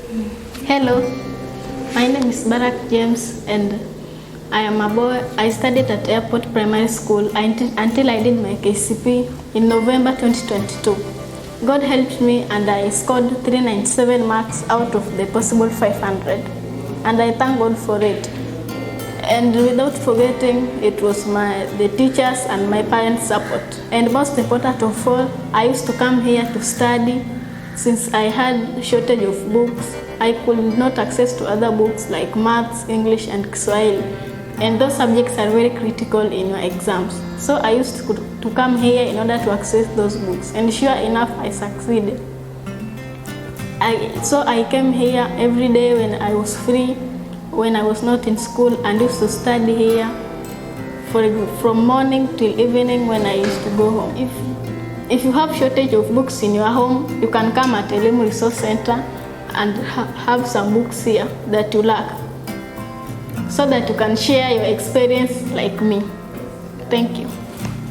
Hello, my name is Barak James and I am a boy. I studied at Airport Primary School until I did my KCP in November 2022. God helped me and I scored 397 marks out of the possible 500, and I thank God for it. And without forgetting, it was the teachers and my parents' support. And most important of all, I used to come here to study. Since I had shortage of books, I could not access to other books like maths, English, and Kiswahili. And those subjects are very critical in your exams. So I used to come here in order to access those books. And sure enough, I succeeded. So I came here every day when I was free, when I was not in school, and used to study here from morning till evening when I used to go home. If you have shortage of books in your home, you can come at Elimu Resource Centre and have some books here that you lack, so that you can share your experience like me. Thank you.